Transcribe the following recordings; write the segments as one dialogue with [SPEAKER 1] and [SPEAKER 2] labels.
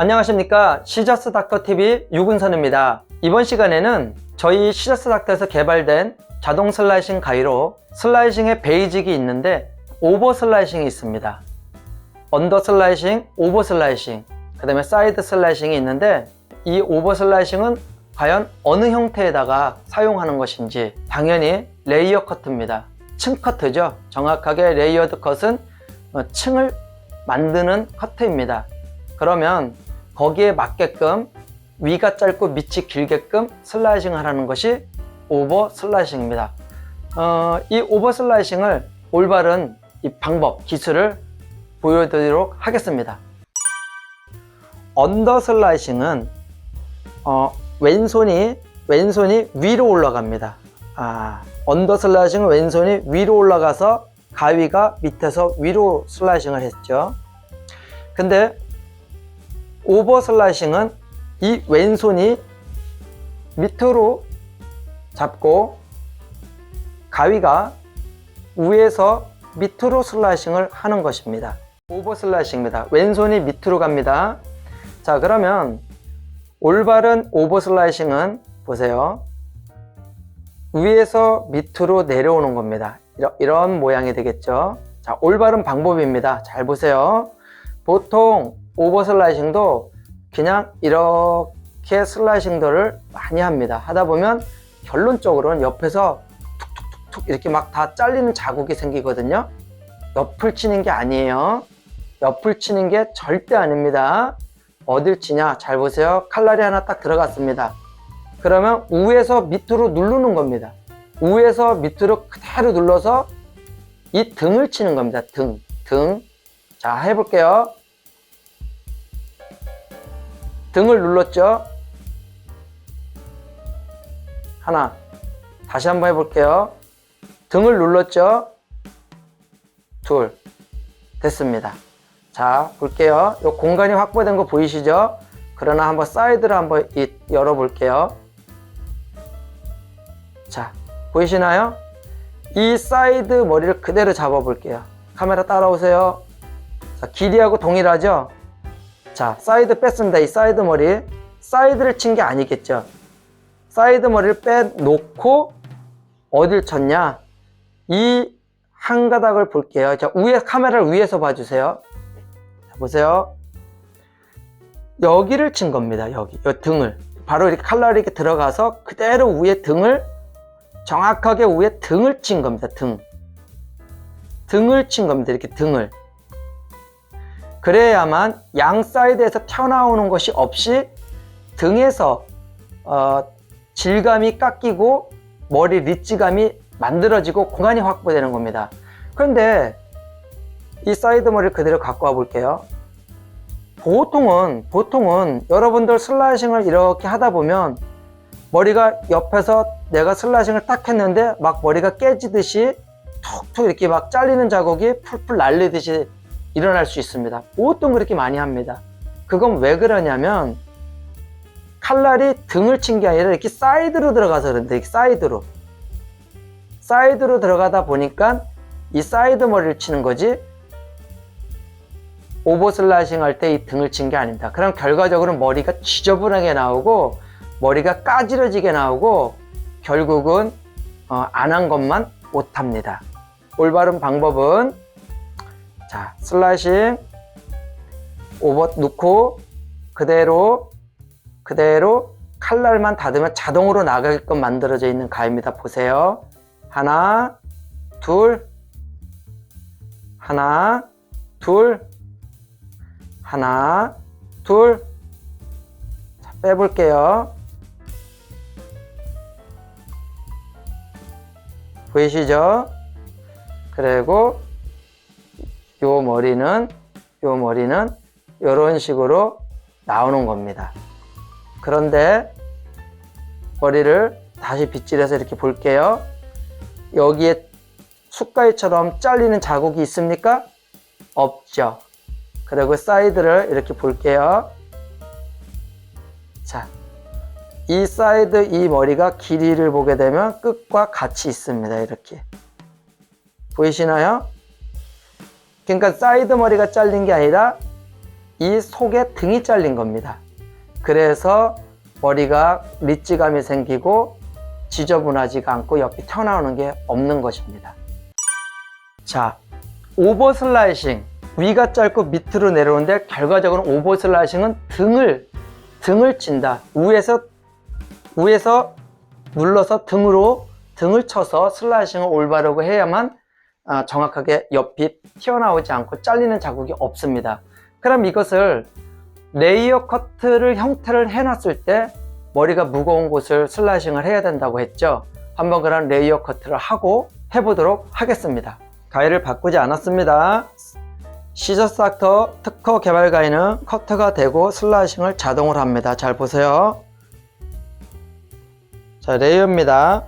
[SPEAKER 1] 안녕하십니까. 시저스 닥터 TV 유근선입니다. 이번 시간에는 저희 시저스 닥터에서 개발된 자동 슬라이싱 가위로 슬라이싱의 베이직이 있는데 오버 슬라이싱이 있습니다. 언더 슬라이싱, 오버 슬라이싱, 그 다음에 사이드 슬라이싱이 있는데 이 오버 슬라이싱은 과연 어느 형태에다가 사용하는 것인지, 당연히 레이어 커트입니다. 층 커트죠. 정확하게 레이어드 컷은 층을 만드는 커트입니다. 그러면 거기에 맞게끔 위가 짧고 밑이 길게끔 슬라이싱을 하는 것이 오버 슬라이싱입니다. 이 오버 슬라이싱을 올바른 이 방법, 기술을 보여드리도록 하겠습니다. 언더 슬라이싱은 왼손이 위로 올라갑니다. 언더 슬라이싱은 왼손이 위로 올라가서 가위가 밑에서 위로 슬라이싱을 했죠. 근데 오버 슬라이싱은 이 왼손이 밑으로 잡고 가위가 위에서 밑으로 슬라이싱을 하는 것입니다. 오버 슬라이싱입니다. 왼손이 밑으로 갑니다. 자, 그러면 올바른 오버 슬라이싱은 보세요. 위에서 밑으로 내려오는 겁니다. 이런 모양이 되겠죠. 자, 올바른 방법입니다. 잘 보세요. 보통 오버 슬라이싱도 그냥 이렇게 슬라이싱들을 많이 합니다. 하다 보면 결론적으로는 옆에서 툭툭툭툭 이렇게 막 다 잘리는 자국이 생기거든요. 옆을 치는 게 아니에요. 옆을 치는 게 절대 아닙니다. 어딜 치냐? 잘 보세요. 칼날이 하나 딱 들어갔습니다. 그러면 위에서 밑으로 누르는 겁니다. 위에서 밑으로 그대로 눌러서 이 등을 치는 겁니다. 등. 자, 해볼게요. 등을 눌렀죠? 하나. 다시 한번 해볼게요. 등을 눌렀죠? 둘. 됐습니다. 자, 볼게요. 이 공간이 확보된 거 보이시죠? 그러나 한번 사이드를 한번 열어볼게요. 자, 보이시나요? 이 사이드 머리를 그대로 잡아볼게요. 카메라 따라오세요. 자, 길이하고 동일하죠? 자, 사이드 뺐습니다. 이 사이드 머리. 사이드를 친 게 아니겠죠? 사이드 머리를 빼놓고 어딜 쳤냐? 이 한 가닥을 볼게요. 자, 카메라를 위에서 봐주세요. 자, 보세요. 여기를 친 겁니다. 여기 등을. 바로 이렇게 칼날이 이렇게 들어가서 그대로 위에 등을, 정확하게 위에 등을 친 겁니다. 등을 친 겁니다. 이렇게 등을. 그래야만 양 사이드에서 튀어나오는 것이 없이 등에서 질감이 깎이고 머리 리치감이 만들어지고 공간이 확보되는 겁니다. 그런데 이 사이드 머리를 그대로 갖고 와 볼게요. 보통은 여러분들 슬라이싱을 이렇게 하다 보면 머리가 옆에서 내가 슬라이싱을 딱 했는데 막 머리가 깨지듯이 툭툭 이렇게 막 잘리는 자국이 풀풀 날리듯이 일어날 수 있습니다. 보통 그렇게 많이 합니다. 그건 왜 그러냐면 칼날이 등을 친 게 아니라 이렇게 사이드로 들어가서 그런데, 이렇게 사이드로 들어가다 보니까 이 사이드 머리를 치는 거지, 오버 슬라이싱 할 때 이 등을 친 게 아닙니다. 그럼 결과적으로 머리가 지저분하게 나오고 머리가 까지러지게 나오고 결국은 안 한 것만 못합니다. 올바른 방법은, 자, 슬라이싱 오버 넣고 그대로 칼날만 닫으면 자동으로 나가게끔 만들어져 있는 가위입니다. 보세요. 하나, 둘, 하나, 둘, 하나, 둘. 자, 빼볼게요. 보이시죠? 그리고 요 머리는 이런 식으로 나오는 겁니다. 그런데 머리를 다시 빗질해서 이렇게 볼게요. 여기에 숟가위처럼 잘리는 자국이 있습니까? 없죠. 그리고 사이드를 이렇게 볼게요. 자, 이 사이드, 이 머리가 길이를 보게 되면 끝과 같이 있습니다. 이렇게 보이시나요? 그러니까 사이드 머리가 잘린 게 아니라 이 속에 등이 잘린 겁니다. 그래서 머리가 리치감이 생기고 지저분하지가 않고 옆이 튀어나오는 게 없는 것입니다. 자, 오버 슬라이싱. 위가 짧고 밑으로 내려오는데 결과적으로 오버 슬라이싱은 등을 찐다. 위에서 눌러서 등을 쳐서 슬라이싱을 올바르고 해야만 정확하게 옆이 튀어나오지 않고 잘리는 자국이 없습니다. 그럼 이것을 레이어 커트를 형태를 해놨을 때 머리가 무거운 곳을 슬라이싱을 해야 된다고 했죠. 한번 그런 레이어 커트를 하고 해보도록 하겠습니다. 가위를 바꾸지 않았습니다. 시저스 닥터 특허 개발 가위는 커트가 되고 슬라이싱을 자동으로 합니다. 잘 보세요. 자, 레이어입니다.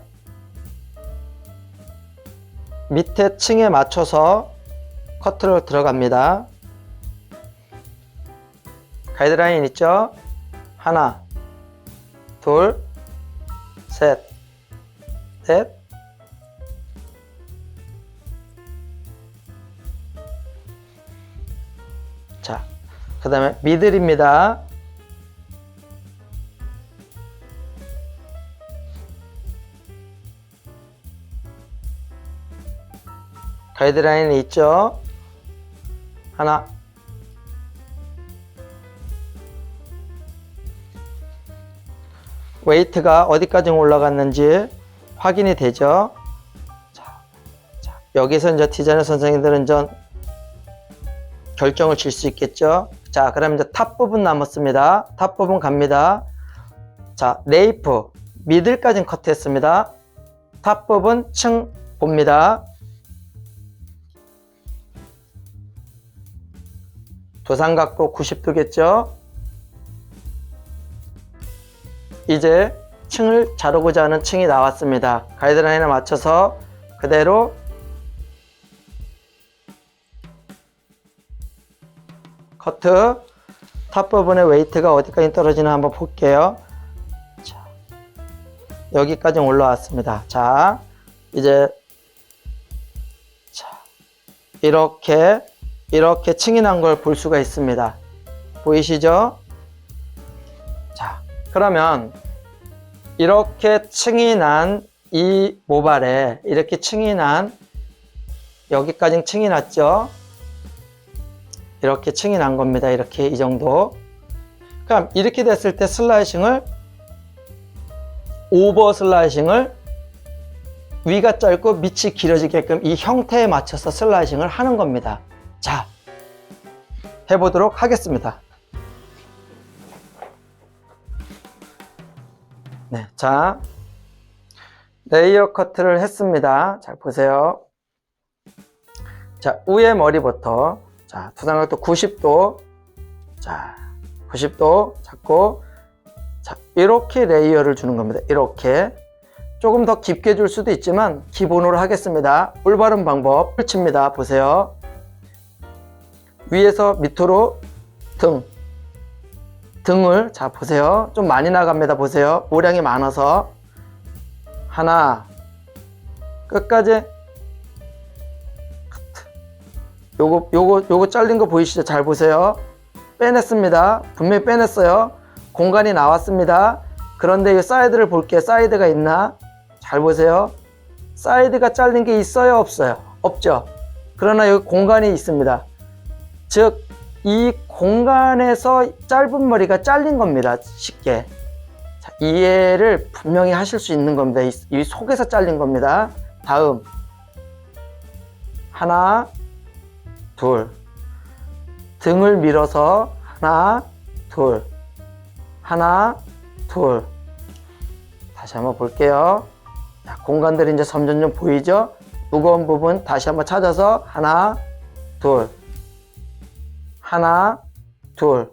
[SPEAKER 1] 밑에 층에 맞춰서 커트로 들어갑니다. 가이드라인 있죠? 하나, 둘, 셋, 넷. 자, 그 다음에 미들입니다. 가이드라인이 있죠? 하나, 웨이트가 어디까지 올라갔는지 확인이 되죠? 자, 여기서 이제 디자이너 선생님들은 전 결정을 질 수 있겠죠? 자, 그럼 이제 탑 부분 남았습니다. 탑 부분 갑니다. 자, 레이프 미들까지 커트했습니다. 탑 부분 층 봅니다. 도상각도 90도겠죠? 이제 층을 자르고자 하는 층이 나왔습니다. 가이드라인에 맞춰서 그대로 커트. 탑 부분의 웨이트가 어디까지 떨어지나 한번 볼게요. 자, 여기까지 올라왔습니다. 자, 이제 이렇게 층이 난 걸 볼 수가 있습니다. 보이시죠? 자, 그러면 이렇게 층이 난 이 모발에 이렇게 층이 난 여기까지 층이 났죠? 이렇게 층이 난 겁니다. 이렇게 이 정도. 그럼 이렇게 됐을 때 슬라이싱을 오버 슬라이싱을 위가 짧고 밑이 길어지게끔 이 형태에 맞춰서 슬라이싱을 하는 겁니다. 자, 해보도록 하겠습니다. 네, 자, 레이어 커트를 했습니다. 잘 보세요. 자, 위에 머리부터 자, 두상각도 90도. 자, 90도 잡고 자, 이렇게 레이어를 주는 겁니다. 이렇게 조금 더 깊게 줄 수도 있지만 기본으로 하겠습니다. 올바른 방법 펼칩니다. 보세요. 위에서 밑으로 등을 자 보세요. 좀 많이 나갑니다. 보세요. 모량이 많아서 하나 끝까지 요거 잘린 거 보이시죠? 잘 보세요. 빼냈습니다. 분명히 빼냈어요. 공간이 나왔습니다. 그런데 이 사이드를 볼게요. 사이드가 있나? 잘 보세요. 사이드가 잘린 게 있어요? 없어요? 없죠. 그러나 여기 공간이 있습니다. 즉 이 공간에서 짧은 머리가 잘린 겁니다. 쉽게 자, 이해를 분명히 하실 수 있는 겁니다. 이 속에서 잘린 겁니다. 다음 하나 둘 등을 밀어서 하나 둘 하나 둘 다시 한번 볼게요. 자, 공간들이 이제 점점 보이죠? 무거운 부분 다시 한번 찾아서 하나 둘 하나 둘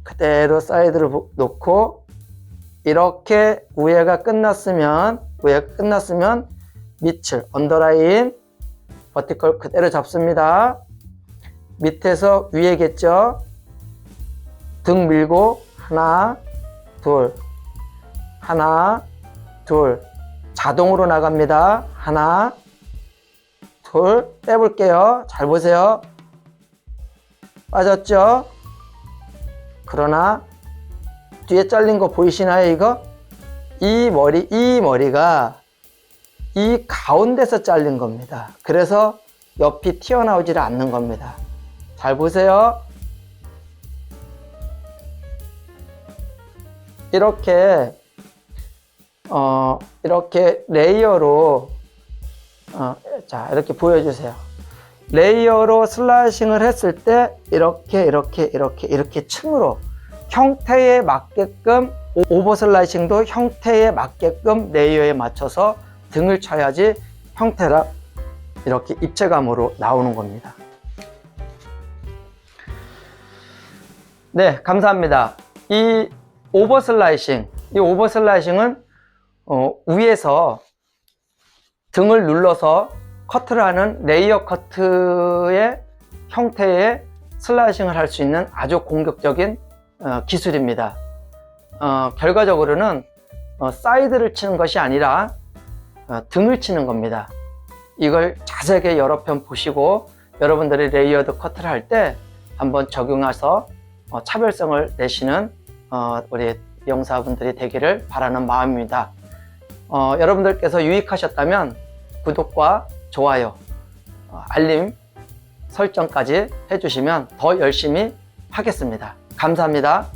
[SPEAKER 1] 그대로 사이드를 놓고 이렇게 위에가 끝났으면 밑을 언더라인 버티컬 그대로 잡습니다. 밑에서 위에겠죠? 등 밀고 하나 둘 하나 둘 자동으로 나갑니다. 하나 둘 빼볼게요. 잘 보세요. 빠졌죠? 그러나 뒤에 잘린 거 보이시나요? 이거? 이 머리가 이 가운데서 잘린 겁니다. 그래서 옆이 튀어나오질 않는 겁니다. 잘 보세요. 이렇게 레이어로 자, 이렇게 보여주세요. 레이어로 슬라이싱을 했을 때 이렇게 층으로 형태에 맞게끔, 오버 슬라이싱도 형태에 맞게끔 레이어에 맞춰서 등을 쳐야지 형태라 이렇게 입체감으로 나오는 겁니다. 네, 감사합니다. 이 오버 슬라이싱은 위에서 등을 눌러서 커트를 하는 레이어 커트의 형태의 슬라이싱을 할 수 있는 아주 공격적인 기술입니다. 결과적으로는 사이드를 치는 것이 아니라 등을 치는 겁니다. 이걸 자세하게 여러 편 보시고 여러분들이 레이어드 커트를 할 때 한번 적용해서 차별성을 내시는 우리 미용사분들이 되기를 바라는 마음입니다. 여러분들께서 유익하셨다면 구독과 좋아요, 알림 설정까지 해주시면 더 열심히 하겠습니다. 감사합니다.